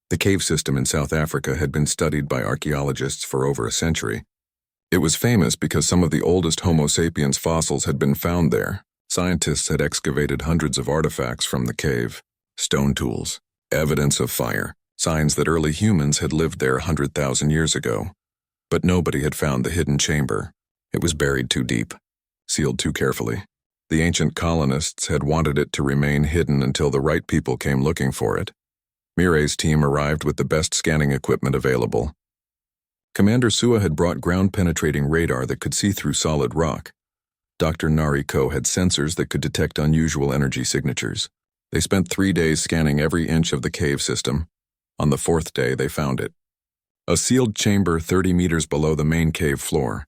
The cave system in South Africa had been studied by archaeologists for over a century. It was famous because some of the oldest Homo sapiens fossils had been found there. Scientists had excavated hundreds of artifacts from the cave, stone tools, evidence of fire, signs that early humans had lived there 100,000 years ago. But nobody had found the hidden chamber. It was buried too deep, sealed too carefully. The ancient colonists had wanted it to remain hidden until the right people came looking for it. Mireille's team arrived with the best scanning equipment available. Commander Sua had brought ground-penetrating radar that could see through solid rock. Dr. Nariko had sensors that could detect unusual energy signatures. They spent 3 days scanning every inch of the cave system. On the 4th day, they found it. A sealed chamber 30 meters below the main cave floor.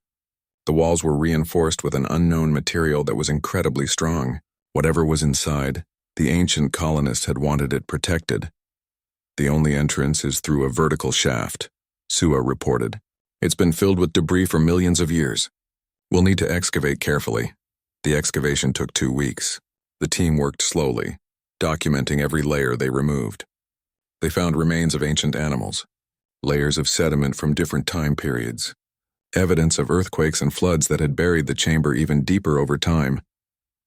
The walls were reinforced with an unknown material that was incredibly strong. Whatever was inside, the ancient colonists had wanted it protected. The only entrance is through a vertical shaft, Sua reported. It's been filled with debris for millions of years. We'll need to excavate carefully. The excavation took 2 weeks. The team worked slowly, documenting every layer they removed. They found remains of ancient animals, layers of sediment from different time periods, evidence of earthquakes and floods that had buried the chamber even deeper over time.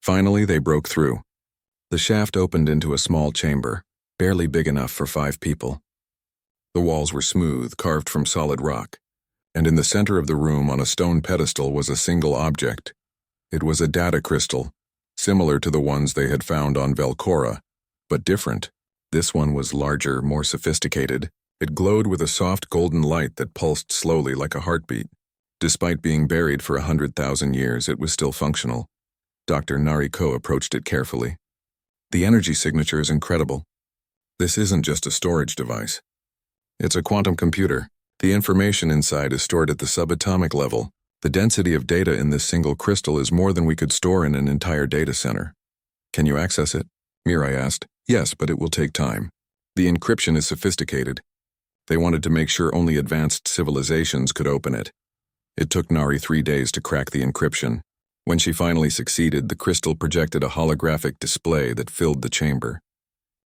Finally, they broke through. The shaft opened into a small chamber, barely big enough for 5 people. The walls were smooth, carved from solid rock, and in the center of the room on a stone pedestal was a single object. It was a data crystal, similar to the ones they had found on Velcora, but different. This one was larger, more sophisticated. It glowed with a soft golden light that pulsed slowly like a heartbeat. Despite being buried for 100,000 years, it was still functional. Dr. Nariko approached it carefully. The energy signature is incredible. This isn't just a storage device. It's a quantum computer. The information inside is stored at the subatomic level. The density of data in this single crystal is more than we could store in an entire data center. Can you access it? Mireille asked. Yes, but it will take time. The encryption is sophisticated. They wanted to make sure only advanced civilizations could open it. It took Nari 3 days to crack the encryption. When she finally succeeded, the crystal projected a holographic display that filled the chamber.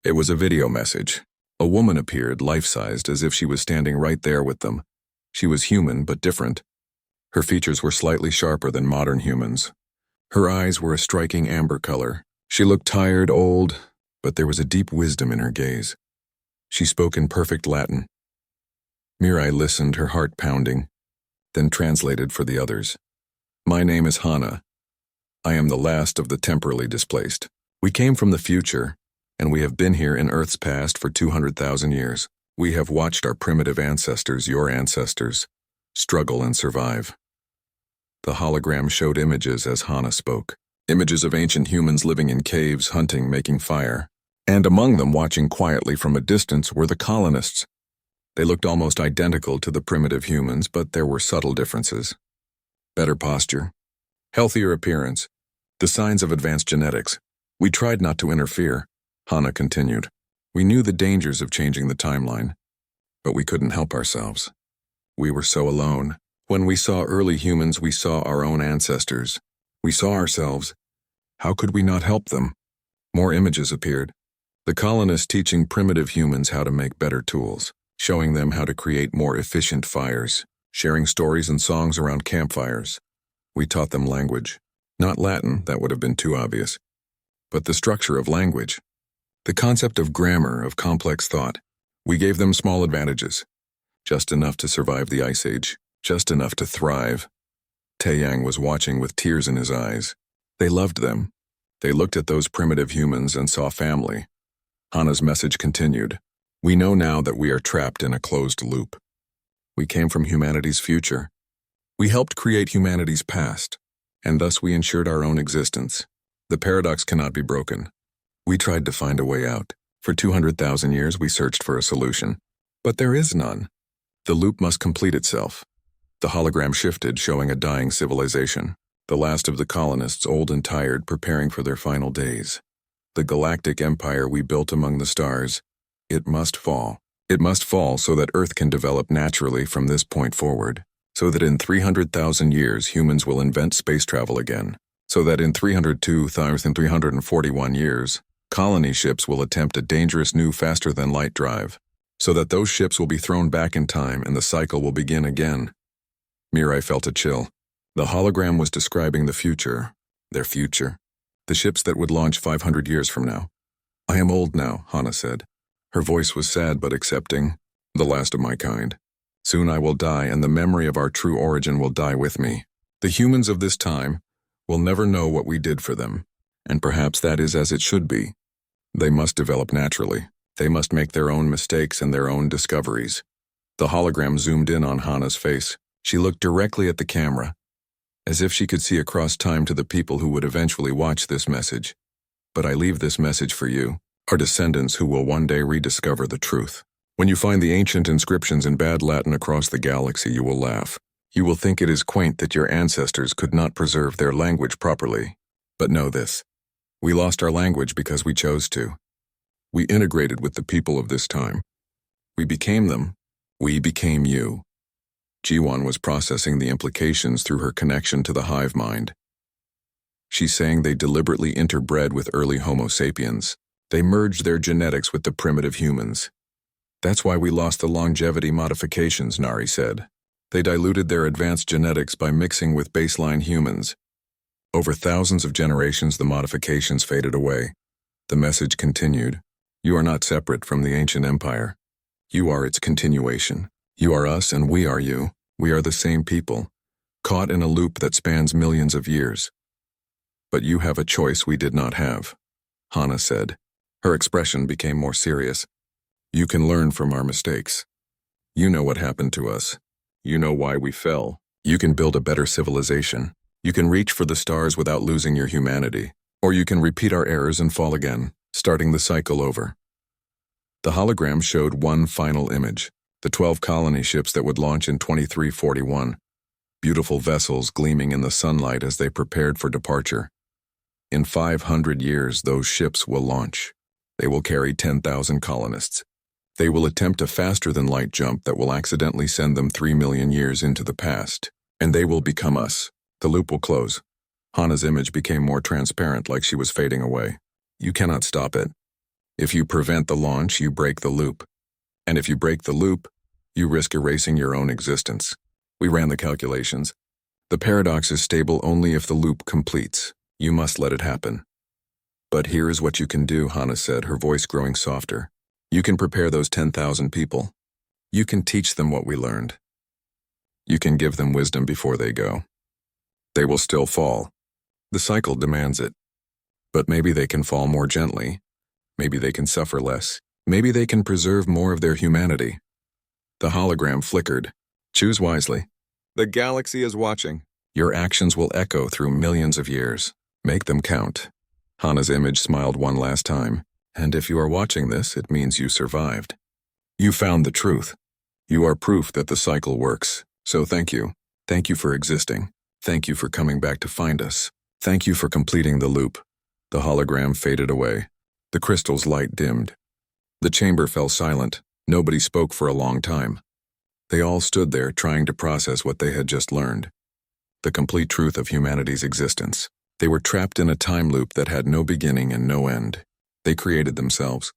It was a video message. A woman appeared, life-sized, as if she was standing right there with them. She was human, but different. Her features were slightly sharper than modern humans. Her eyes were a striking amber color. She looked tired, old, but there was a deep wisdom in her gaze. She spoke in perfect Latin. Mireille listened, her heart pounding, then translated for the others. My name is Hana. I am the last of the temporally displaced. We came from the future, and we have been here in Earth's past for 200,000 years. We have watched our primitive ancestors, your ancestors, struggle and survive. The hologram showed images as Hana spoke. Images of ancient humans living in caves, hunting, making fire. And among them, watching quietly from a distance, were the colonists. They looked almost identical to the primitive humans, but there were subtle differences. Better posture, healthier appearance, the signs of advanced genetics. We tried not to interfere, Hana continued. We knew the dangers of changing the timeline, but we couldn't help ourselves. We were so alone. When we saw early humans, we saw our own ancestors. We saw ourselves. How could we not help them? More images appeared. The colonists teaching primitive humans how to make better tools, showing them how to create more efficient fires, sharing stories and songs around campfires. We taught them language. Not Latin, that would have been too obvious, but the structure of language. The concept of grammar, of complex thought. We gave them small advantages. Just enough to survive the Ice Age. Just enough to thrive. Taeyang was watching with tears in his eyes. They loved them. They looked at those primitive humans and saw family. Hana's message continued. We know now that we are trapped in a closed loop. We came from humanity's future. We helped create humanity's past, and thus we ensured our own existence. The paradox cannot be broken. We tried to find a way out. For 200,000 years we searched for a solution. But there is none. The loop must complete itself. The hologram shifted, showing a dying civilization. The last of the colonists, old and tired, preparing for their final days. The galactic empire we built among the stars. It must fall. It must fall so that Earth can develop naturally from this point forward. So that in 300,000 years humans will invent space travel again. So that in 302,341 years, colony ships will attempt a dangerous new faster-than-light drive. so that those ships will be thrown back in time and the cycle will begin again. Mirai felt a chill. The hologram was describing the future. Their future. The ships that would launch 500 years from now. I am old now, Hana said. Her voice was sad but accepting. The last of my kind. Soon I will die, and the memory of our true origin will die with me. The humans of this time will never know what we did for them, and perhaps that is as it should be. They must develop naturally. They must make their own mistakes and their own discoveries. The hologram zoomed in on Hana's face. She looked directly at the camera, as if she could see across time to the people who would eventually watch this message. But I leave this message for you, our descendants who will one day rediscover the truth. When you find the ancient inscriptions in bad Latin across the galaxy, you will laugh. You will think it is quaint that your ancestors could not preserve their language properly. But know this. We lost our language because we chose to. We integrated with the people of this time. We became them. We became you. Jiwan was processing the implications through her connection to the hive mind. She's saying they deliberately interbred with early Homo sapiens. They merged their genetics with the primitive humans. That's why we lost the longevity modifications, Nari said. They diluted their advanced genetics by mixing with baseline humans. Over thousands of generations, the modifications faded away. The message continued. You are not separate from the ancient empire. You are its continuation. You are us and we are you. We are the same people, caught in a loop that spans millions of years. But you have a choice we did not have, Hana said. Her expression became more serious. You can learn from our mistakes. You know what happened to us. You know why we fell. You can build a better civilization. You can reach for the stars without losing your humanity. Or you can repeat our errors and fall again, starting the cycle over. The hologram showed one final image, the 12 colony ships that would launch in 2341. Beautiful vessels gleaming in the sunlight as they prepared for departure. In 500 years, those ships will launch. They will carry 10,000 colonists. They will attempt a faster-than-light jump that will accidentally send them 3 million years into the past. And they will become us. The loop will close. Hana's image became more transparent, like she was fading away. You cannot stop it. If you prevent the launch, you break the loop. And if you break the loop, you risk erasing your own existence. We ran the calculations. The paradox is stable only if the loop completes. You must let it happen. But here is what you can do, Hana said, her voice growing softer. You can prepare those 10,000 people. You can teach them what we learned. You can give them wisdom before they go. They will still fall. The cycle demands it. But maybe they can fall more gently. Maybe they can suffer less. Maybe they can preserve more of their humanity. The hologram flickered. Choose wisely. The galaxy is watching. Your actions will echo through millions of years. Make them count. Hana's image smiled one last time. And if you are watching this, it means you survived. You found the truth. You are proof that the cycle works. So thank you. Thank you for existing. Thank you for coming back to find us. Thank you for completing the loop. The hologram faded away. The crystal's light dimmed. The chamber fell silent. Nobody spoke for a long time. They all stood there trying to process what they had just learned. The complete truth of humanity's existence. They were trapped in a time loop that had no beginning and no end. They created themselves.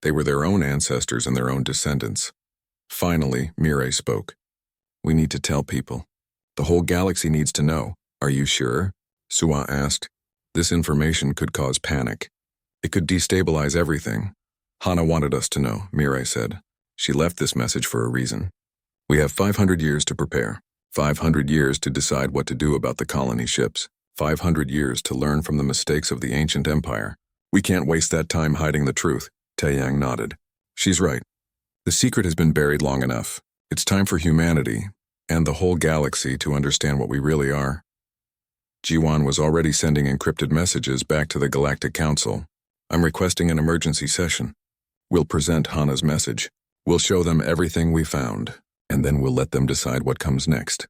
They were their own ancestors and their own descendants. Finally, Mirai spoke. We need to tell people. The whole galaxy needs to know. Are you sure? Suwa asked. This information could cause panic. It could destabilize everything. Hana wanted us to know, Mirai said. She left this message for a reason. We have 500 years to prepare. 500 years to decide what to do about the colony ships. 500 years to learn from the mistakes of the ancient empire. We can't waste that time hiding the truth. Taeyang nodded. She's right. The secret has been buried long enough. It's time for humanity, and the whole galaxy, to understand what we really are. Jiwan was already sending encrypted messages back to the Galactic Council. I'm requesting an emergency session. We'll present Hana's message. We'll show them everything we found, and then we'll let them decide what comes next.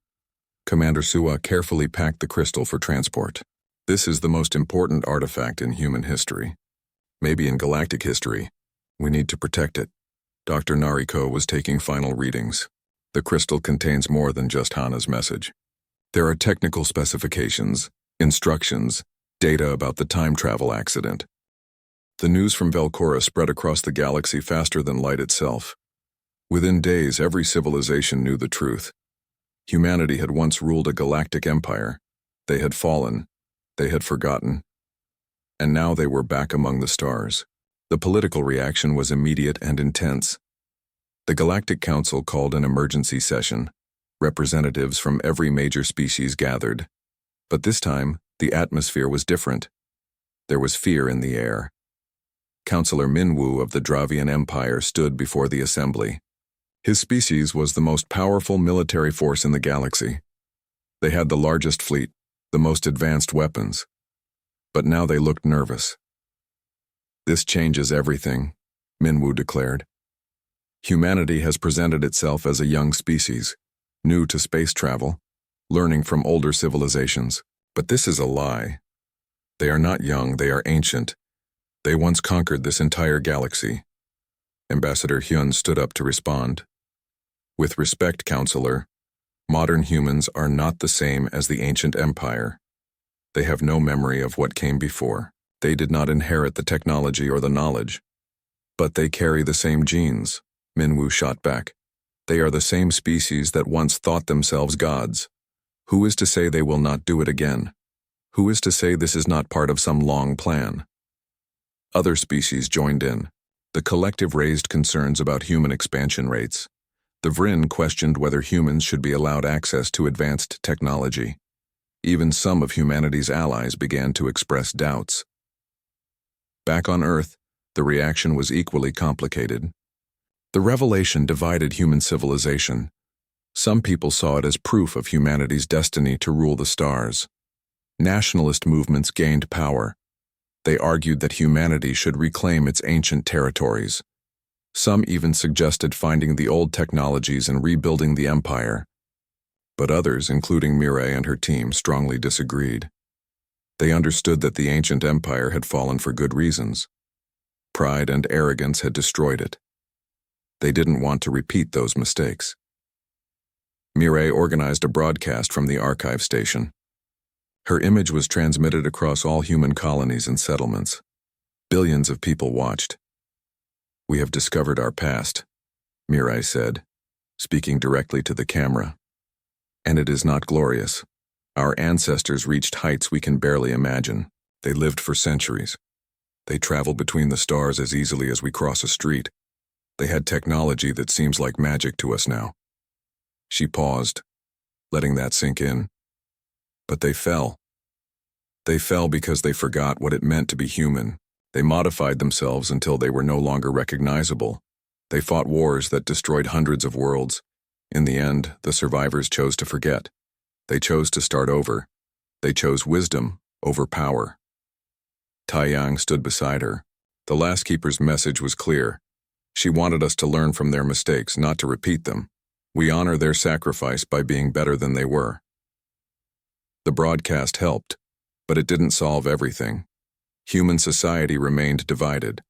Commander Suwa carefully packed the crystal for transport. This is the most important artifact in human history. Maybe in galactic history. We need to protect it. Dr. Nariko was taking final readings. The crystal contains more than just Hana's message. There are technical specifications, instructions, data about the time travel accident. The news from Velcora spread across the galaxy faster than light itself. Within days, every civilization knew the truth. Humanity had once ruled a galactic empire. They had fallen. They had forgotten. And now they were back among the stars. The political reaction was immediate and intense. The Galactic Council called an emergency session. Representatives from every major species gathered. But this time, the atmosphere was different. There was fear in the air. Councillor Minwu of the Dravian Empire stood before the assembly. His species was the most powerful military force in the galaxy. They had the largest fleet, the most advanced weapons. But now they looked nervous. "This changes everything," Minwu declared. "Humanity has presented itself as a young species, new to space travel, learning from older civilizations. But this is a lie. They are not young, they are ancient. They once conquered this entire galaxy." Ambassador Hyun stood up to respond. "With respect, Counselor, modern humans are not the same as the ancient empire. They have no memory of what came before. They did not inherit the technology or the knowledge. But they carry the same genes," Minwu shot back. "They are the same species that once thought themselves gods. Who is to say they will not do it again? Who is to say this is not part of some long plan?" Other species joined in. The collective raised concerns about human expansion rates. The Vrin questioned whether humans should be allowed access to advanced technology. Even some of humanity's allies began to express doubts. Back on Earth, the reaction was equally complicated. The revelation divided human civilization. Some people saw it as proof of humanity's destiny to rule the stars. Nationalist movements gained power. They argued that humanity should reclaim its ancient territories. Some even suggested finding the old technologies and rebuilding the empire. But others, including Mireille and her team, strongly disagreed. They understood that the ancient empire had fallen for good reasons. Pride and arrogance had destroyed it. They didn't want to repeat those mistakes. Mireille organized a broadcast from the archive station. Her image was transmitted across all human colonies and settlements. Billions of people watched. "We have discovered our past," Mireille said, speaking directly to the camera. "And it is not glorious. Our ancestors reached heights we can barely imagine. They lived for centuries. They traveled between the stars as easily as we cross a street. They had technology that seems like magic to us now." She paused, letting that sink in. But they fell. They fell because they forgot what it meant to be human. They modified themselves until they were no longer recognizable. They fought wars that destroyed hundreds of worlds. In the end, the survivors chose to forget. They chose to start over. They chose wisdom over power. Taiyang stood beside her. The Last Keeper's message was clear. She wanted us to learn from their mistakes, not to repeat them. We honor their sacrifice by being better than they were. The broadcast helped, but it didn't solve everything. Human society remained divided.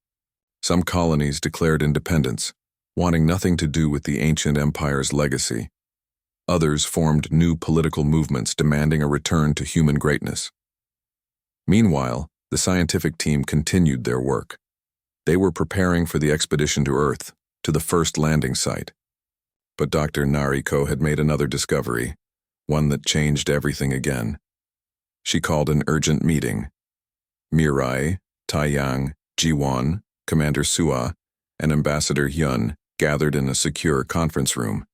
Some colonies declared independence, wanting nothing to do with the ancient empire's legacy. Others formed new political movements demanding a return to human greatness. Meanwhile, the scientific team continued their work. They were preparing for the expedition to Earth, to the first landing site. But Dr. Nariko had made another discovery, one that changed everything again. She called an urgent meeting. Mireille, Taiyang, Jiwon, Commander Sua, and Ambassador Hyun gathered in a secure conference room.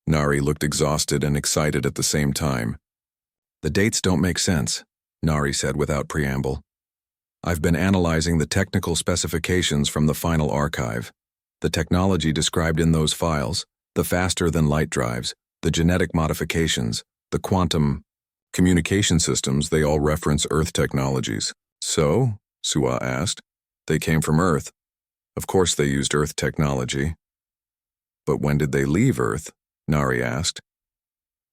Nari looked exhausted and excited at the same time. "The dates don't make sense," Nari said without preamble. "I've been analyzing the technical specifications from the final archive. The technology described in those files, the faster-than-light drives, the genetic modifications, the quantum communication systems, they all reference Earth technologies." "So?" Sua asked. "They came from Earth. Of course they used Earth technology." "But when did they leave Earth?" Nari asked.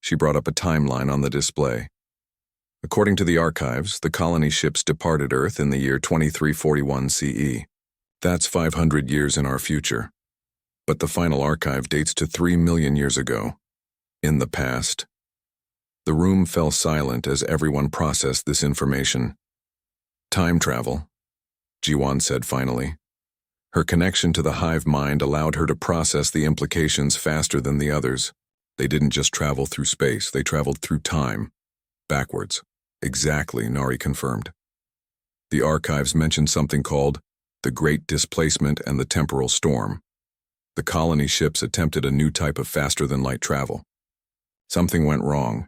She brought up a timeline on the display. According to the archives, the colony ships departed Earth in the year 2341 CE. That's 500 years in our future. But the final archive dates to 3 million years ago. In the past. The room fell silent as everyone processed this information. "Time travel," Jiwon said finally. Her connection to the hive mind allowed her to process the implications faster than the others. They didn't just travel through space, they traveled through time. Backwards. Exactly, Nari confirmed. The archives mentioned something called the Great Displacement and the Temporal Storm. The colony ships attempted a new type of faster-than-light travel. Something went wrong.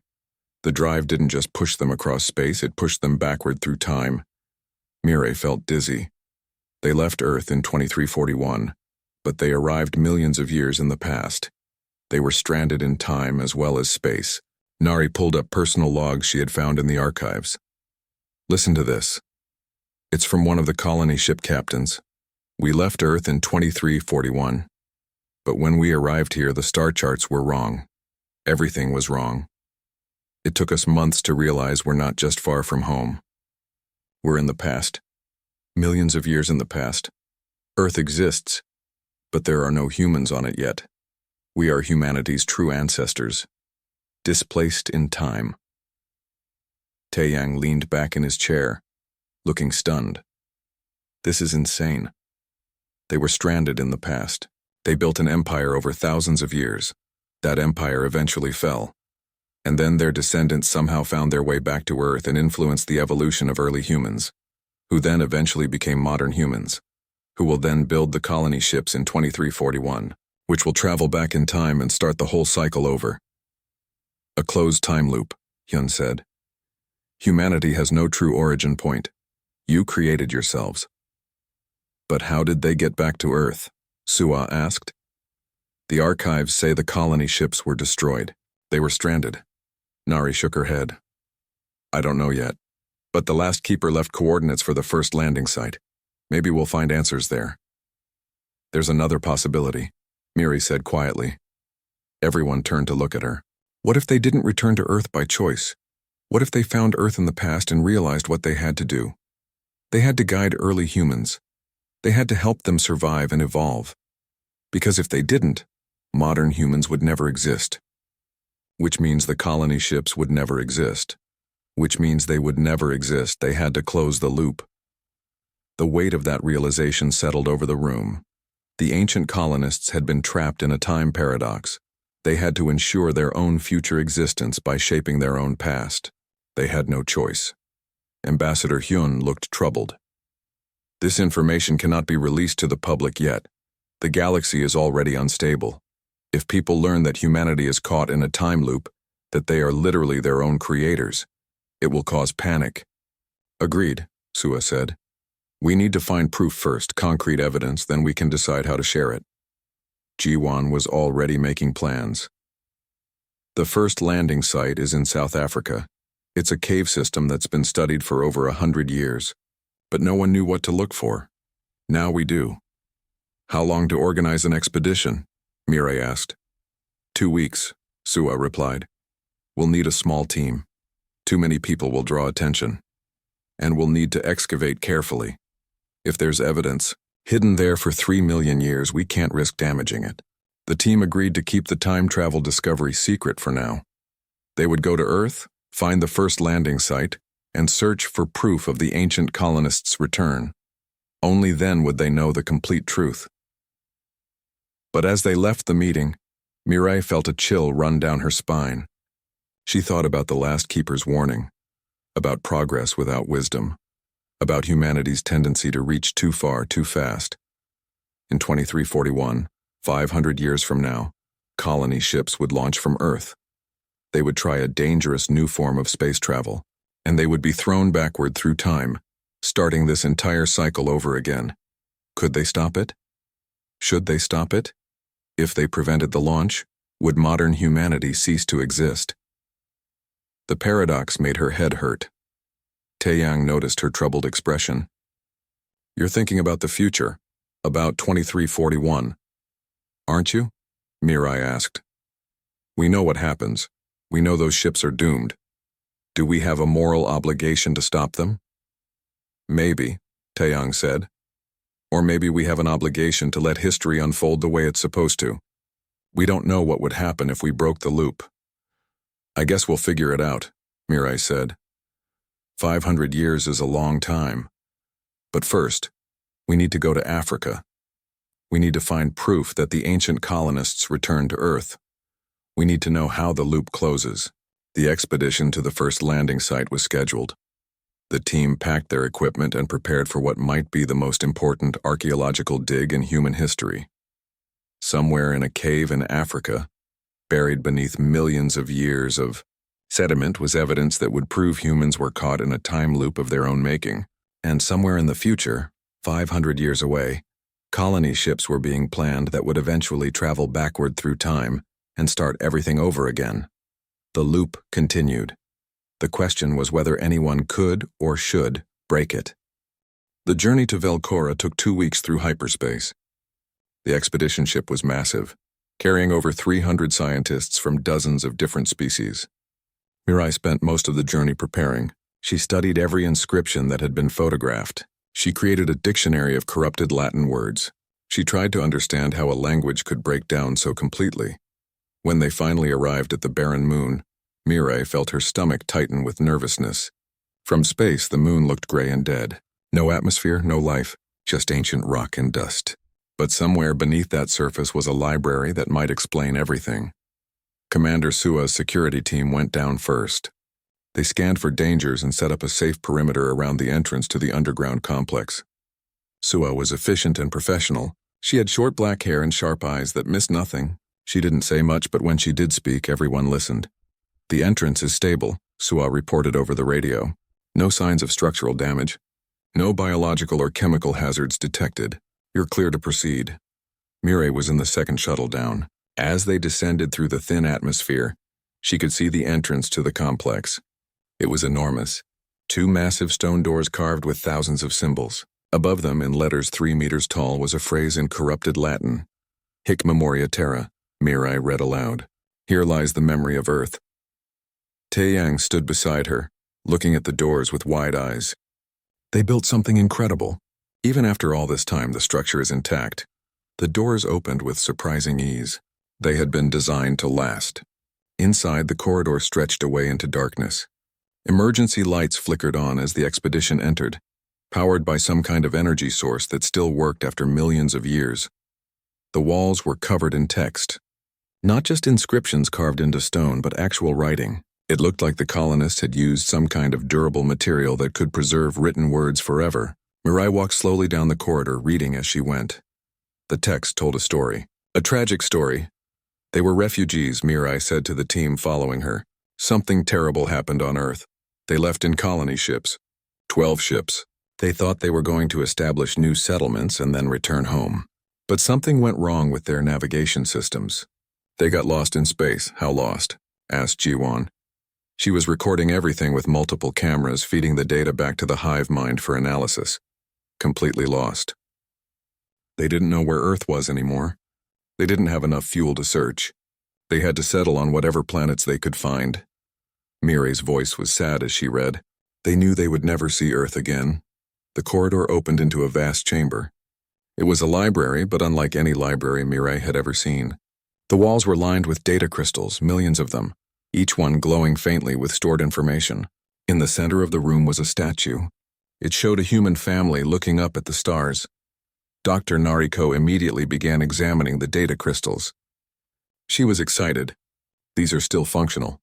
The drive didn't just push them across space, it pushed them backward through time. Mireille felt dizzy. They left Earth in 2341, but they arrived millions of years in the past. They were stranded in time as well as space. Nari pulled up personal logs she had found in the archives. Listen to this. It's from one of the colony ship captains. We left Earth in 2341. But when we arrived here, the star charts were wrong. Everything was wrong. It took us months to realize we're not just far from home. We're in the past. Millions of years in the past. Earth exists, but there are no humans on it yet. We are humanity's true ancestors, displaced in time. Taeyang leaned back in his chair, looking stunned. This is insane. They were stranded in the past. They built an empire over thousands of years. That empire eventually fell. And then their descendants somehow found their way back to Earth and influenced the evolution of early humans, who then eventually became modern humans, who will then build the colony ships in 2341, which will travel back in time and start the whole cycle over. A closed time loop, Hyun said. Humanity has no true origin point. You created yourselves. But how did they get back to Earth? Sua asked. The archives say the colony ships were destroyed. They were stranded. Nari shook her head. I don't know yet, but the last keeper left coordinates for the first landing site. Maybe we'll find answers there. There's another possibility, Miri said quietly. Everyone turned to look at her. What if they didn't return to Earth by choice? What if they found Earth in the past and realized what they had to do? They had to guide early humans. They had to help them survive and evolve. Because if they didn't, modern humans would never exist. Which means the colony ships would never exist. Which means they would never exist. They had to close the loop. The weight of that realization settled over the room. The ancient colonists had been trapped in a time paradox. They had to ensure their own future existence by shaping their own past. They had no choice. Ambassador Hyun looked troubled. This information cannot be released to the public yet. The galaxy is already unstable. If people learn that humanity is caught in a time loop, that they are literally their own creators, it will cause panic. Agreed, Sua said. We need to find proof first, concrete evidence, then we can decide how to share it. Jiwon was already making plans. The first landing site is in South Africa. It's a cave system that's been studied for over 100 years, but no one knew what to look for. Now we do. How long to organize an expedition? Mireille asked. 2 weeks, Sua replied. We'll need a small team. Too many people will draw attention. And we'll need to excavate carefully. If there's evidence hidden there for 3 million years, we can't risk damaging it. The team agreed to keep the time travel discovery secret for now. They would go to Earth, find the first landing site, and search for proof of the ancient colonists' return. Only then would they know the complete truth. But as they left the meeting, Mireille felt a chill run down her spine. She thought about the last keeper's warning, about progress without wisdom, about humanity's tendency to reach too far too fast. In 2341, 500 years from now, colony ships would launch from Earth. They would try a dangerous new form of space travel, and they would be thrown backward through time, starting this entire cycle over again. Could they stop it? Should they stop it? If they prevented the launch, would modern humanity cease to exist? The paradox made her head hurt. Taeyang noticed her troubled expression. You're thinking about the future, about 2341. Aren't you? Mirai asked. We know what happens. We know those ships are doomed. Do we have a moral obligation to stop them? Maybe, Taeyang said. Or maybe we have an obligation to let history unfold the way it's supposed to. We don't know what would happen if we broke the loop. I guess we'll figure it out, Mirai said. 500 years is a long time. But first, we need to go to Africa. We need to find proof that the ancient colonists returned to Earth. We need to know how the loop closes. The expedition to the first landing site was scheduled. The team packed their equipment and prepared for what might be the most important archaeological dig in human history. Somewhere in a cave in Africa, buried beneath millions of years of sediment, was evidence that would prove humans were caught in a time loop of their own making. And somewhere in the future, 500 years away, colony ships were being planned that would eventually travel backward through time and start everything over again. The loop continued. The question was whether anyone could or should break it. The journey to Velcora took 2 weeks through hyperspace. The expedition ship was massive, carrying over 300 scientists from dozens of different species. Mirai spent most of the journey preparing. She studied every inscription that had been photographed. She created a dictionary of corrupted Latin words. She tried to understand how a language could break down so completely. When they finally arrived at the barren moon, Mirai felt her stomach tighten with nervousness. From space, the moon looked gray and dead. No atmosphere, no life, just ancient rock and dust. But somewhere beneath that surface was a library that might explain everything. Commander Sua's security team went down first. They scanned for dangers and set up a safe perimeter around the entrance to the underground complex. Sua was efficient and professional. She had short black hair and sharp eyes that missed nothing. She didn't say much, but when she did speak, everyone listened. "The entrance is stable," Sua reported over the radio. "No signs of structural damage. No biological or chemical hazards detected. You're clear to proceed." Mirai was in the second shuttle down. As they descended through the thin atmosphere, she could see the entrance to the complex. It was enormous. 2 massive stone doors carved with thousands of symbols. Above them, in letters 3 meters tall, was a phrase in corrupted Latin. "Hic memoria terra," Mirai read aloud. "Here lies the memory of Earth." Taeyang stood beside her, looking at the doors with wide eyes. "They built something incredible. Even after all this time, the structure is intact." The doors opened with surprising ease. They had been designed to last. Inside, the corridor stretched away into darkness. Emergency lights flickered on as the expedition entered, powered by some kind of energy source that still worked after millions of years. The walls were covered in text. Not just inscriptions carved into stone, but actual writing. It looked like the colonists had used some kind of durable material that could preserve written words forever. Mirai walked slowly down the corridor, reading as she went. The text told a story. A tragic story. They were refugees, Mirai said to the team following her. Something terrible happened on Earth. They left in colony ships. 12 ships. They thought they were going to establish new settlements and then return home. But something went wrong with their navigation systems. They got lost in space. How lost? Asked Jiwon. She was recording everything with multiple cameras, feeding the data back to the hive mind for analysis. Completely lost. They didn't know where Earth was anymore. They didn't have enough fuel to search. They had to settle on whatever planets they could find. Mirai's voice was sad as she read. They knew they would never see Earth again. The corridor opened into a vast chamber. It was a library, but unlike any library Mirai had ever seen. The walls were lined with data crystals, millions of them, each one glowing faintly with stored information. In the center of the room was a statue. It showed a human family looking up at the stars. Dr. Nariko immediately began examining the data crystals. She was excited. "These are still functional.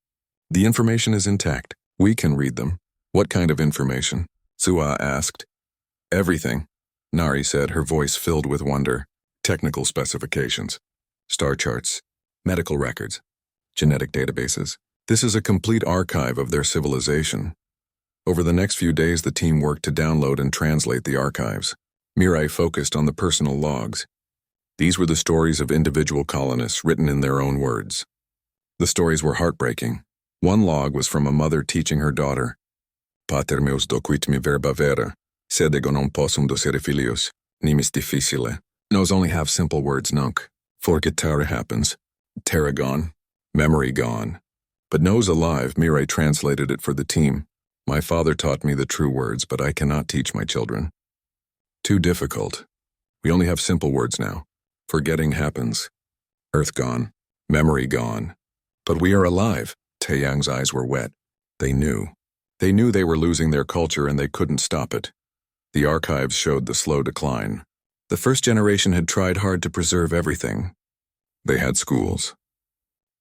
The information is intact. We can read them." "What kind of information?" Sua asked. "Everything," Nari said, her voice filled with wonder. "Technical specifications, star charts, medical records, genetic databases. This is a complete archive of their civilization." Over the next few days, the team worked to download and translate the archives. Mirai focused on the personal logs. These were the stories of individual colonists written in their own words. The stories were heartbreaking. One log was from a mother teaching her daughter. "Pater meus docuit mi verba vera, sed ego non possum docere filius, nimis difficile." Knows only have simple words, nunc. Forget terra happens. Terra gone. Memory gone. But knows alive, Mirai translated it for the team. "My father taught me the true words, but I cannot teach my children. Too difficult. We only have simple words now. Forgetting happens. Earth gone. Memory gone. But we are alive." Taeyang's eyes were wet. They knew. They knew they were losing their culture and they couldn't stop it. The archives showed the slow decline. The first generation had tried hard to preserve everything. They had schools.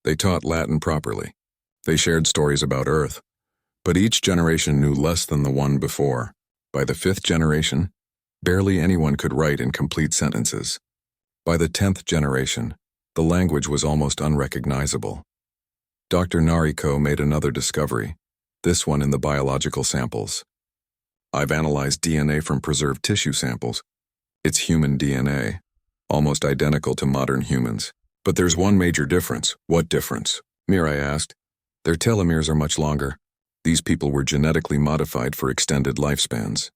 They taught Latin properly. They shared stories about Earth. But each generation knew less than the one before. By the 5th generation, barely anyone could write in complete sentences. By the 10th generation, the language was almost unrecognizable. Dr. Nariko made another discovery, this one in the biological samples. I've analyzed DNA from preserved tissue samples. It's human DNA, almost identical to modern humans. But there's one major difference. What difference? Mirai asked. Their telomeres are much longer. These people were genetically modified for extended lifespans.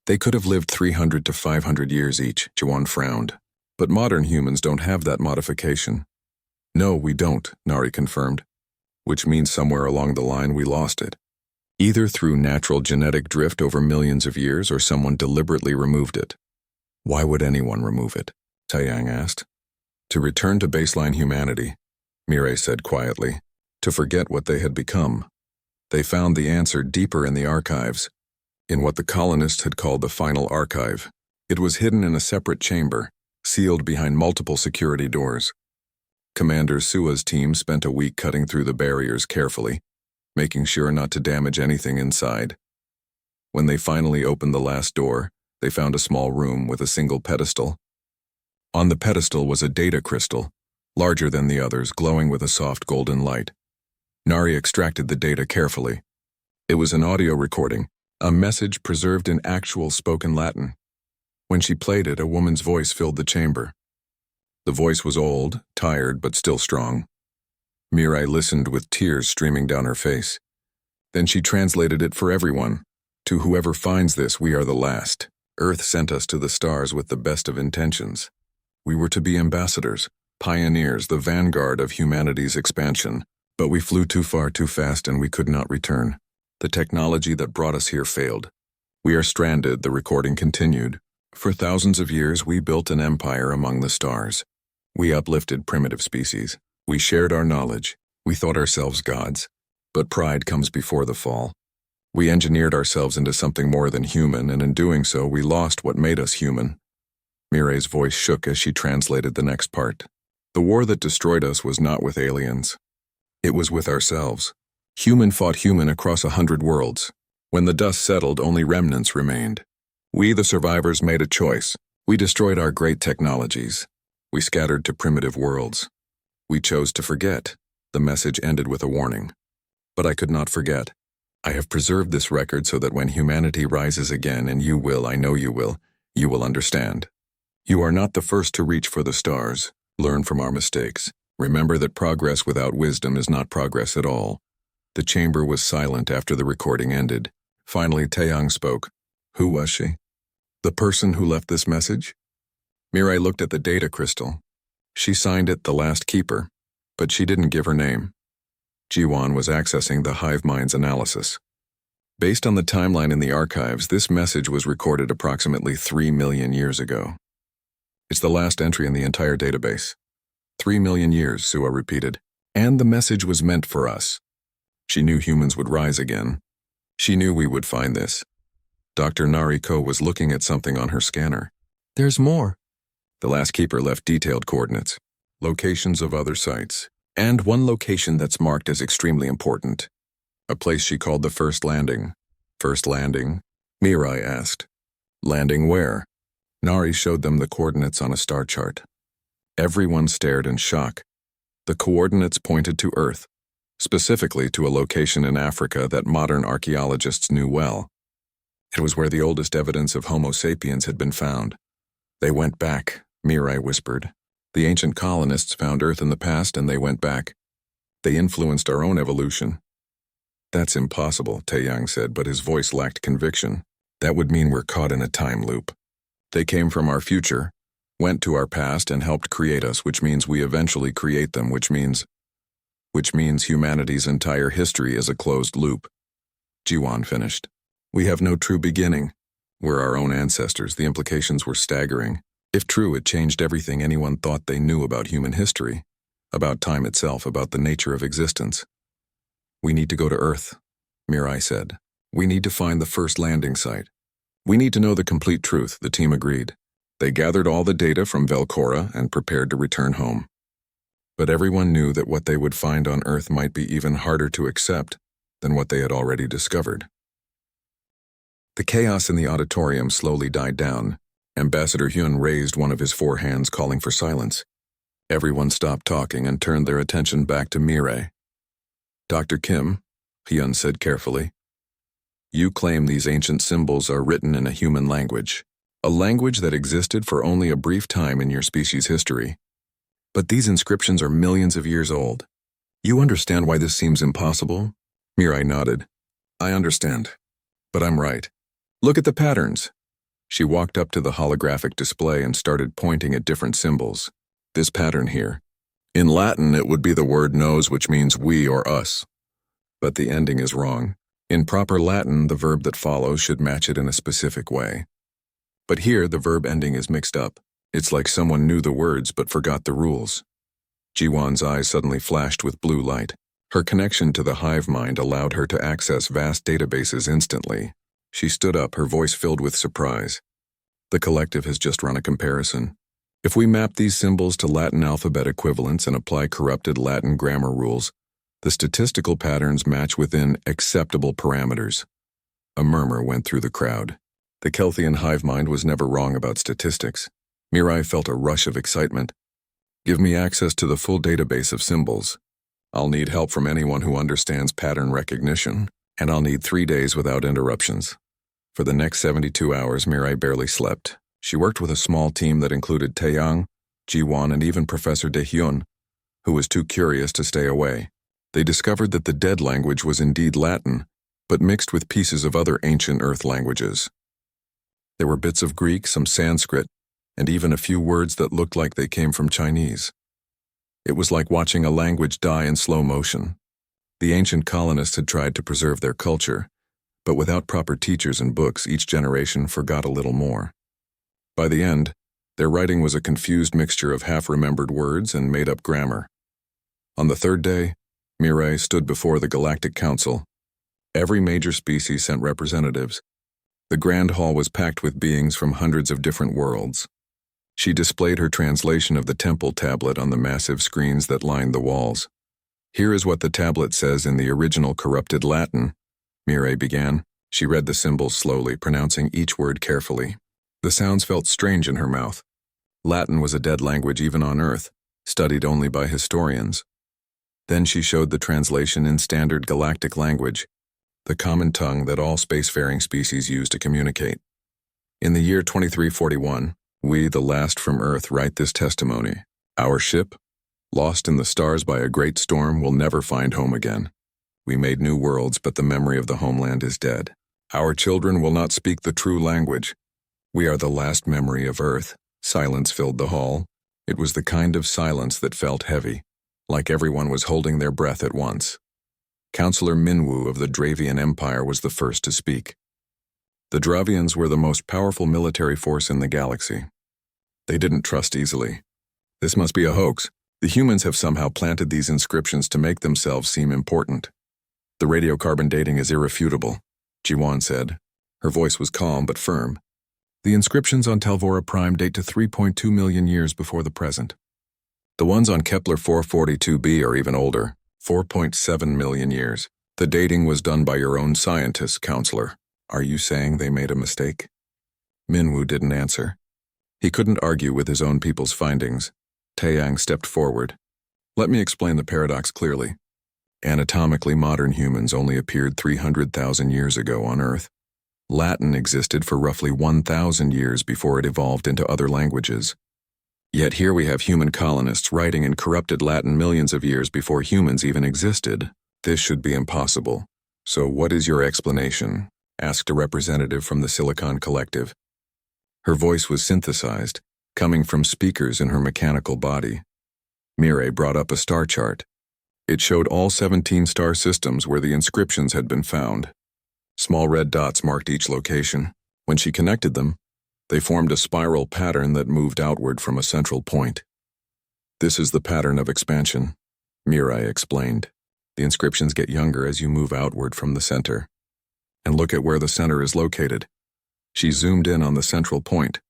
They could have lived 300 to 500 years each, Jiwan frowned. But modern humans don't have that modification. No, we don't, Nari confirmed. Which means somewhere along the line we lost it. Either through natural genetic drift over millions of years or someone deliberately removed it. Why would anyone remove it? Taeyang asked. To return to baseline humanity, Mirai said quietly. To forget what they had become. They found the answer deeper in the archives, in what the colonists had called the final archive. It was hidden in a separate chamber, sealed behind multiple security doors. Commander Sua's team spent a week cutting through the barriers carefully, making sure not to damage anything inside. When they finally opened the last door, they found a small room with a single pedestal. On the pedestal was a data crystal, larger than the others, glowing with a soft golden light. Nari extracted the data carefully. It was an audio recording, a message preserved in actual spoken Latin. When she played it, a woman's voice filled the chamber. The voice was old, tired, but still strong. Mirai listened with tears streaming down her face. Then she translated it for everyone. To whoever finds this, we are the last. Earth sent us to the stars with the best of intentions. We were to be ambassadors, pioneers, the vanguard of humanity's expansion. But we flew too far too fast and we could not return. The technology that brought us here failed. We are stranded, the recording continued. For thousands of years, we built an empire among the stars. We uplifted primitive species. We shared our knowledge. We thought ourselves gods. But pride comes before the fall. We engineered ourselves into something more than human, and in doing so, we lost what made us human. Mirai's voice shook as she translated the next part. The war that destroyed us was not with aliens. It was with ourselves. Human fought human across 100 worlds. When the dust settled, only remnants remained. We, the survivors, made a choice. We destroyed our great technologies. We scattered to primitive worlds. We chose to forget. The message ended with a warning. But I could not forget. I have preserved this record so that when humanity rises again, and you will, I know you will understand. You are not the first to reach for the stars. Learn from our mistakes. Remember that progress without wisdom is not progress at all. The chamber was silent after the recording ended. Finally, Taeyang spoke. Who was she? The person who left this message? Mirai looked at the data crystal. She signed it the last keeper, but she didn't give her name. Jiwan was accessing the hive mind's analysis. Based on the timeline in the archives, this message was recorded approximately 3 million years ago. It's the last entry in the entire database. 3 million years, Sua repeated. And the message was meant for us. She knew humans would rise again. She knew we would find this. Dr. Nariko was looking at something on her scanner. There's more. The last keeper left detailed coordinates, locations of other sites, and one location that's marked as extremely important. A place she called the First Landing. First Landing? Mirai asked. Landing where? Nari showed them the coordinates on a star chart. Everyone stared in shock. The coordinates pointed to Earth, specifically to a location in Africa that modern archaeologists knew well. It was where the oldest evidence of Homo sapiens had been found. They went back, Mirai whispered. The ancient colonists found Earth in the past and they went back. They influenced our own evolution. That's impossible, Taeyang said, but his voice lacked conviction. That would mean we're caught in a time loop. They came from our future, went to our past and helped create us, which means we eventually create them, which means humanity's entire history is a closed loop. Jiwan finished. We have no true beginning. We're our own ancestors. The implications were staggering. If true, it changed everything anyone thought they knew about human history, about time itself, about the nature of existence. We need to go to Earth, Mirai said. We need to find the first landing site. We need to know the complete truth, the team agreed. They gathered all the data from Velcora and prepared to return home. But everyone knew that what they would find on Earth might be even harder to accept than what they had already discovered. The chaos in the auditorium slowly died down. Ambassador Hyun raised one of his 4 hands, calling for silence. Everyone stopped talking and turned their attention back to Mirai. "Dr. Kim," Hyun said carefully, "you claim these ancient symbols are written in a human language, a language that existed for only a brief time in your species' history. But these inscriptions are millions of years old. You understand why this seems impossible?" Mirai nodded. "I understand. But I'm right. Look at the patterns." She walked up to the holographic display and started pointing at different symbols. "This pattern here. In Latin, it would be the word nos, which means we or us. But the ending is wrong. In proper Latin, the verb that follows should match it in a specific way. But here, the verb ending is mixed up. It's like someone knew the words but forgot the rules." Jiwon's eyes suddenly flashed with blue light. Her connection to the hive mind allowed her to access vast databases instantly. She stood up, her voice filled with surprise. "The collective has just run a comparison. If we map these symbols to Latin alphabet equivalents and apply corrupted Latin grammar rules, the statistical patterns match within acceptable parameters." A murmur went through the crowd. The Kelthian hive mind was never wrong about statistics. Mirai felt a rush of excitement. "Give me access to the full database of symbols. I'll need help from anyone who understands pattern recognition, and I'll need 3 days without interruptions." For the next 72 hours, Mirai barely slept. She worked with a small team that included Taeyang, Jiwon, and even Professor Daehyun, who was too curious to stay away. They discovered that the dead language was indeed Latin, but mixed with pieces of other ancient Earth languages. There were bits of Greek, some Sanskrit, and even a few words that looked like they came from Chinese. It was like watching a language die in slow motion. The ancient colonists had tried to preserve their culture, but without proper teachers and books, each generation forgot a little more. By the end, their writing was a confused mixture of half-remembered words and made-up grammar. On the 3rd day, Mirai stood before the Galactic Council. Every major species sent representatives. The Grand Hall was packed with beings from hundreds of different worlds. She displayed her translation of the temple tablet on the massive screens that lined the walls. "Here is what the tablet says in the original corrupted Latin," Mirai began. She read the symbols slowly, pronouncing each word carefully. The sounds felt strange in her mouth. Latin was a dead language even on Earth, studied only by historians. Then she showed the translation in standard galactic language, the common tongue that all spacefaring species use to communicate. "In the year 2341, we, the last from Earth, write this testimony. Our ship, lost in the stars by a great storm, will never find home again. We made new worlds, but the memory of the homeland is dead. Our children will not speak the true language. We are the last memory of Earth." Silence filled the hall. It was the kind of silence that felt heavy, like everyone was holding their breath at once. Counselor Minwoo of the Dravian Empire was the first to speak. "The Dravians were the most powerful military force in the galaxy. They didn't trust easily. This must be a hoax. The humans have somehow planted these inscriptions to make themselves seem important. The radiocarbon dating is irrefutable," Jiwon said. Her voice was calm but firm. "The inscriptions on Telvora Prime date to 3.2 million years before the present. The ones on Kepler 442b are even older, 4.7 million years. The dating was done by your own scientists, Counselor. Are you saying they made a mistake?" Minwoo didn't answer. He couldn't argue with his own people's findings. Taeyang stepped forward. "Let me explain the paradox clearly. Anatomically, modern humans only appeared 300,000 years ago on Earth. Latin existed for roughly 1,000 years before it evolved into other languages. Yet here we have human colonists writing in corrupted Latin millions of years before humans even existed. This should be impossible. So what is your explanation?" asked a representative from the Silicon Collective. Her voice was synthesized, coming from speakers in her mechanical body. Mirai brought up a star chart. It showed all 17 star systems where the inscriptions had been found. Small red dots marked each location. When she connected them, they formed a spiral pattern that moved outward from a central point. "This is the pattern of expansion," Mirai explained. "The inscriptions get younger as you move outward from the center. And look at where the center is located." She zoomed in on the central point.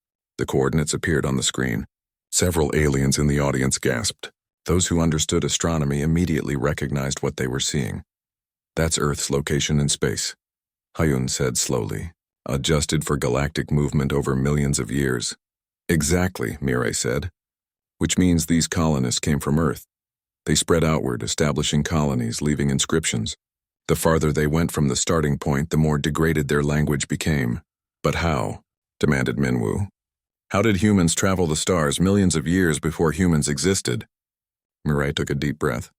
The coordinates appeared on the screen. Several aliens in the audience gasped. Those who understood astronomy immediately recognized what they were seeing. That's Earth's location in space, Hyun said slowly, adjusted for galactic movement over millions of years. Exactly, Mirai said, which means these colonists came from Earth. They spread outward, establishing colonies, leaving inscriptions. The farther they went from the starting point, the more degraded their language became. But how? Demanded Minwoo. How did humans travel the stars millions of years before humans existed? Mirai took a deep breath.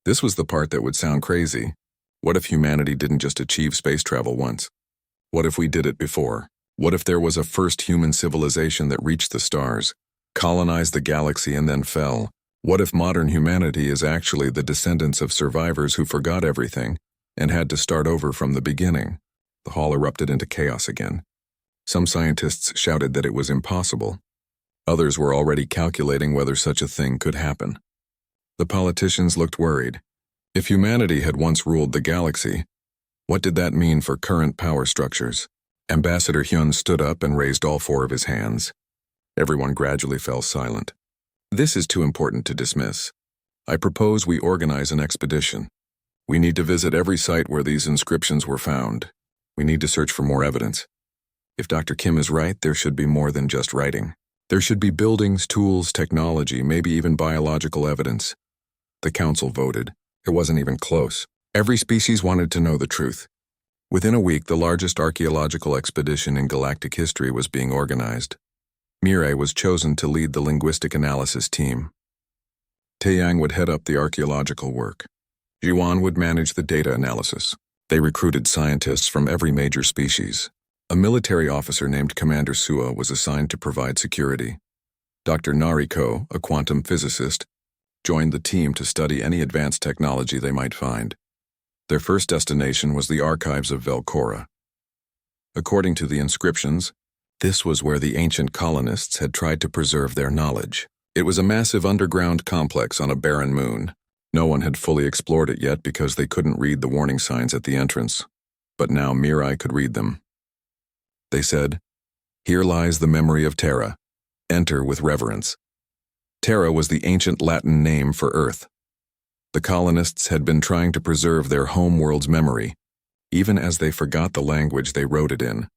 This was the part that would sound crazy. What if humanity didn't just achieve space travel once? What if we did it before? What if there was a first human civilization that reached the stars, colonized the galaxy, and then fell? What if modern humanity is actually the descendants of survivors who forgot everything and had to start over from the beginning? The hall erupted into chaos again. Some scientists shouted that it was impossible. Others were already calculating whether such a thing could happen. The politicians looked worried. If humanity had once ruled the galaxy, what did that mean for current power structures? Ambassador Hyun stood up and raised all four of his hands. Everyone gradually fell silent. This is too important to dismiss. I propose we organize an expedition. We need to visit every site where these inscriptions were found. We need to search for more evidence. If Dr. Kim is right, there should be more than just writing. There should be buildings, tools, technology, maybe even biological evidence. The council voted. It wasn't even close. Every species wanted to know the truth. Within a week, the largest archaeological expedition in galactic history was being organized. Mirai was chosen to lead the linguistic analysis team. Taeyang would head up the archaeological work. Jiwan would manage the data analysis. They recruited scientists from every major species. A military officer named Commander Suo was assigned to provide security. Dr. Nariko, a quantum physicist, joined the team to study any advanced technology they might find. Their first destination was the archives of Velcora. According to the inscriptions, this was where the ancient colonists had tried to preserve their knowledge. It was a massive underground complex on a barren moon. No one had fully explored it yet because they couldn't read the warning signs at the entrance. But now Mirai could read them. They said, "Here lies the memory of Terra. Enter with reverence." Terra was the ancient Latin name for Earth. The colonists had been trying to preserve their home world's memory, even as they forgot the language they wrote it in.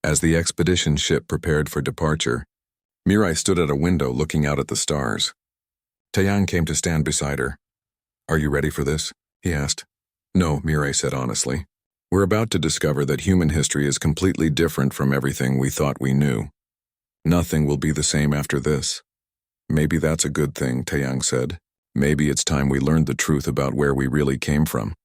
As the expedition ship prepared for departure, Mirai stood at a window looking out at the stars. Taeyang came to stand beside her. "Are you ready for this?" he asked. "No," Mirai said honestly. "We're about to discover that human history is completely different from everything we thought we knew. Nothing will be the same after this." "Maybe that's a good thing," Taeyang said. "Maybe it's time we learned the truth about where we really came from."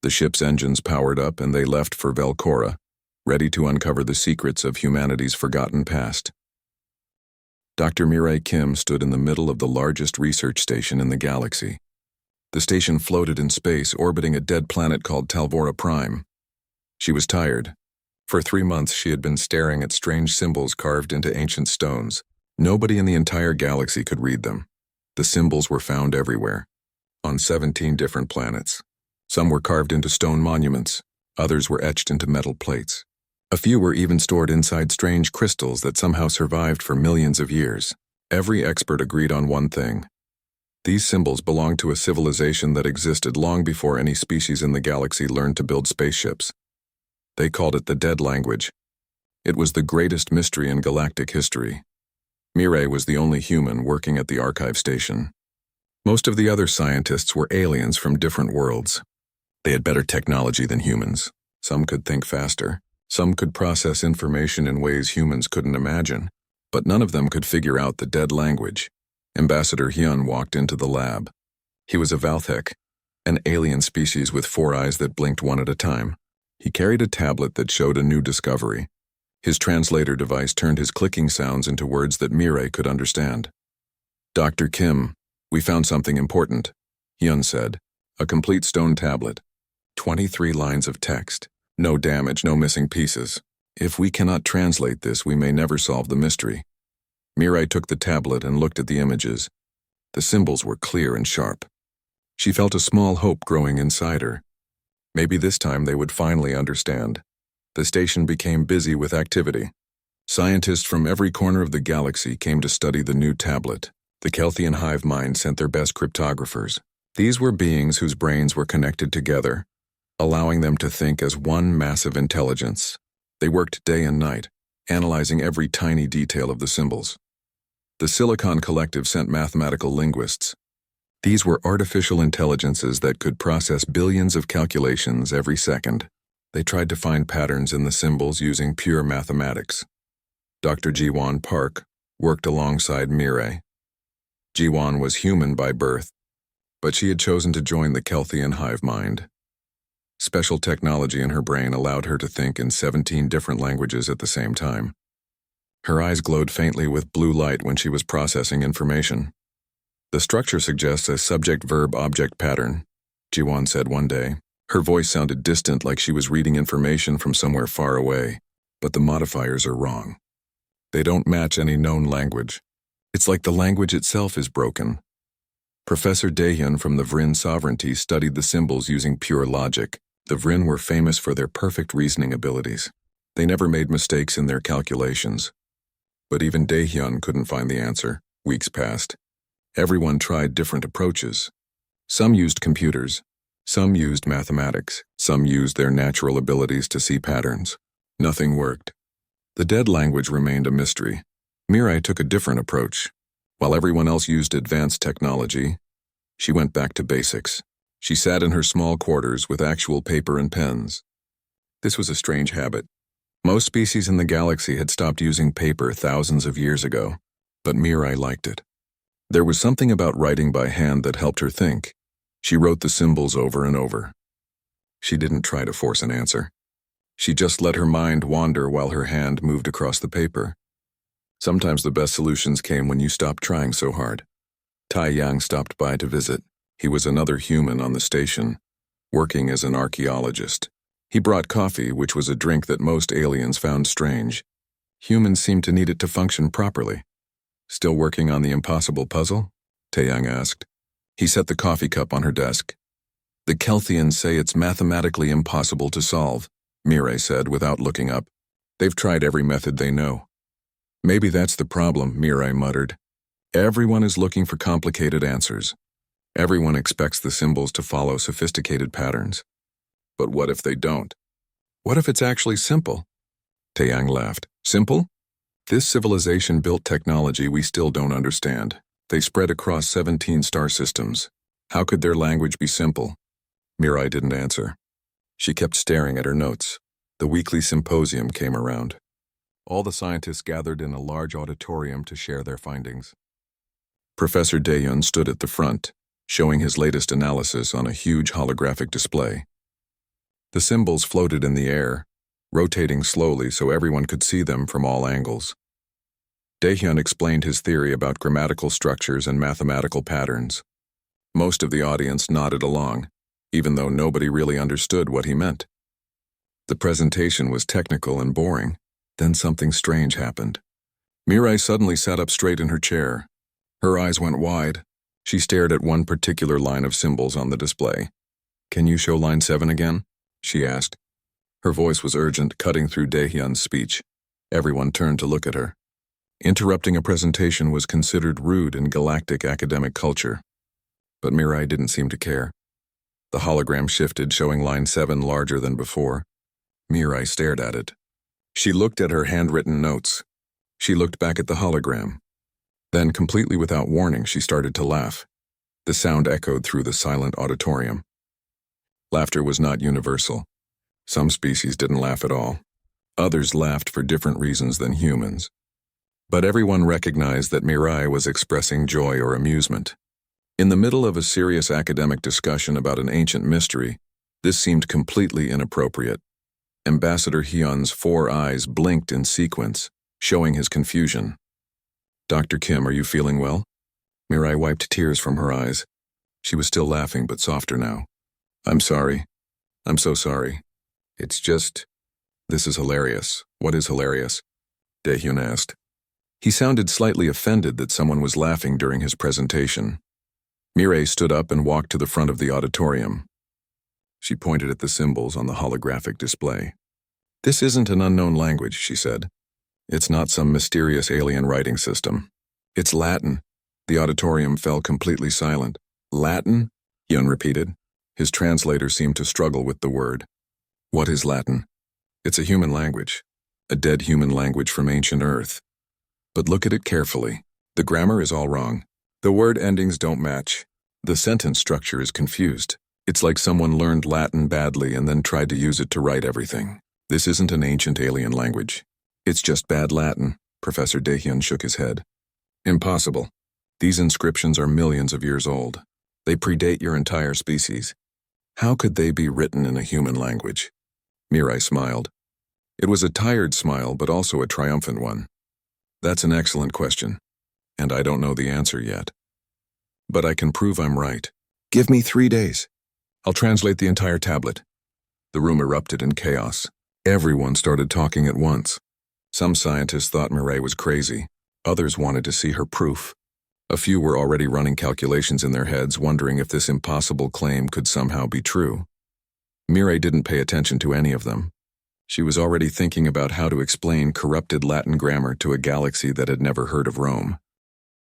The ship's engines powered up and they left for Velcora, ready to uncover the secrets of humanity's forgotten past. Dr. Mirai Kim stood in the middle of the largest research station in the galaxy. The station floated in space, orbiting a dead planet called Talvora Prime. She was tired. For 3 months she had been staring at strange symbols carved into ancient stones. Nobody in the entire galaxy could read them. The symbols were found everywhere, on 17 different planets. Some were carved into stone monuments, others were etched into metal plates. A few were even stored inside strange crystals that somehow survived for millions of years. Every expert agreed on one thing. These symbols belonged to a civilization that existed long before any species in the galaxy learned to build spaceships. They called it the Dead Language. It was the greatest mystery in galactic history. Mirai was the only human working at the archive station. Most of the other scientists were aliens from different worlds. They had better technology than humans. Some could think faster. Some could process information in ways humans couldn't imagine. But none of them could figure out the Dead Language. Ambassador Hyun walked into the lab. He was a Valthek, an alien species with 4 eyes that blinked one at a time. He carried a tablet that showed a new discovery. His translator device turned his clicking sounds into words that Mirai could understand. "Dr. Kim, we found something important," Hyun said. "A complete stone tablet. 23 lines of text. No damage, no missing pieces. If we cannot translate this, we may never solve the mystery." Mirai took the tablet and looked at the images. The symbols were clear and sharp. She felt a small hope growing inside her. Maybe this time they would finally understand. The station became busy with activity. Scientists from every corner of the galaxy came to study the new tablet. The Kelthian hive mind sent their best cryptographers. These were beings whose brains were connected together, allowing them to think as one massive intelligence. They worked day and night, analyzing every tiny detail of the symbols. The Silicon Collective sent mathematical linguists. These were artificial intelligences that could process billions of calculations every second. They tried to find patterns in the symbols using pure mathematics. Dr. Jiwon Park worked alongside Mirai. Jiwon was human by birth, but she had chosen to join the Kelthian hive mind. Special technology in her brain allowed her to think in 17 different languages at the same time. Her eyes glowed faintly with blue light when she was processing information. The structure suggests a subject-verb-object pattern, Jiwon said one day. Her voice sounded distant, like she was reading information from somewhere far away, but the modifiers are wrong. They don't match any known language. It's like the language itself is broken. Professor Daehyun from the Vrin Sovereignty studied the symbols using pure logic. The Vrin were famous for their perfect reasoning abilities. They never made mistakes in their calculations. But even Daehyun couldn't find the answer. Weeks passed. Everyone tried different approaches. Some used computers. Some used mathematics. Some used their natural abilities to see patterns. Nothing worked. The dead language remained a mystery. Mirai took a different approach. While everyone else used advanced technology, she went back to basics. She sat in her small quarters with actual paper and pens. This was a strange habit. Most species in the galaxy had stopped using paper thousands of years ago, but Mirai liked it. There was something about writing by hand that helped her think. She wrote the symbols over and over. She didn't try to force an answer. She just let her mind wander while her hand moved across the paper. Sometimes the best solutions came when you stopped trying so hard. Tai Yang stopped by to visit. He was another human on the station, working as an archaeologist. He brought coffee, which was a drink that most aliens found strange. Humans seemed to need it to function properly. Still working on the impossible puzzle? Taeyang asked. He set the coffee cup on her desk. The Kelthians say it's mathematically impossible to solve, Mirai said without looking up. They've tried every method they know. Maybe that's the problem, Mirai muttered. Everyone is looking for complicated answers. Everyone expects the symbols to follow sophisticated patterns. But what if they don't? What if it's actually simple? Taeyang laughed. Simple? This civilization built technology we still don't understand. They spread across 17 star systems. How could their language be simple? Mirai didn't answer. She kept staring at her notes. The weekly symposium came around. All the scientists gathered in a large auditorium to share their findings. Professor Daehyun stood at the front, showing his latest analysis on a huge holographic display. The symbols floated in the air, rotating slowly so everyone could see them from all angles. Daehyun explained his theory about grammatical structures and mathematical patterns. Most of the audience nodded along, even though nobody really understood what he meant. The presentation was technical and boring. Then something strange happened. Mirai suddenly sat up straight in her chair. Her eyes went wide. She stared at one particular line of symbols on the display. Can you show line 7 again? She asked. Her voice was urgent, cutting through Daehyun's speech. Everyone turned to look at her. Interrupting a presentation was considered rude in galactic academic culture. But Mirai didn't seem to care. The hologram shifted, showing line 7 larger than before. Mirai stared at it. She looked at her handwritten notes. She looked back at the hologram. Then, completely without warning, she started to laugh. The sound echoed through the silent auditorium. Laughter was not universal. Some species didn't laugh at all. Others laughed for different reasons than humans. But everyone recognized that Mirai was expressing joy or amusement. In the middle of a serious academic discussion about an ancient mystery, this seemed completely inappropriate. Ambassador Hyun's 4 eyes blinked in sequence, showing his confusion. Dr. Kim, are you feeling well? Mirai wiped tears from her eyes. She was still laughing, but softer now. I'm sorry. I'm so sorry. It's just... This is hilarious. What is hilarious? Daehyun asked. He sounded slightly offended that someone was laughing during his presentation. Mirai stood up and walked to the front of the auditorium. She pointed at the symbols on the holographic display. This isn't an unknown language, she said. It's not some mysterious alien writing system. It's Latin. The auditorium fell completely silent. Latin? Yun repeated. His translator seemed to struggle with the word. What is Latin? It's a human language. A dead human language from ancient Earth. But look at it carefully. The grammar is all wrong. The word endings don't match. The sentence structure is confused. It's like someone learned Latin badly and then tried to use it to write everything. This isn't an ancient alien language. It's just bad Latin. Professor Dahyun shook his head. Impossible. These inscriptions are millions of years old. They predate your entire species. How could they be written in a human language? Mirai smiled. It was a tired smile, but also a triumphant one. That's an excellent question, and I don't know the answer yet. But I can prove I'm right. Give me 3 days. I'll translate the entire tablet. The room erupted in chaos. Everyone started talking at once. Some scientists thought Mirai was crazy. Others wanted to see her proof. A few were already running calculations in their heads, wondering if this impossible claim could somehow be true. Mirai didn't pay attention to any of them. She was already thinking about how to explain corrupted Latin grammar to a galaxy that had never heard of Rome.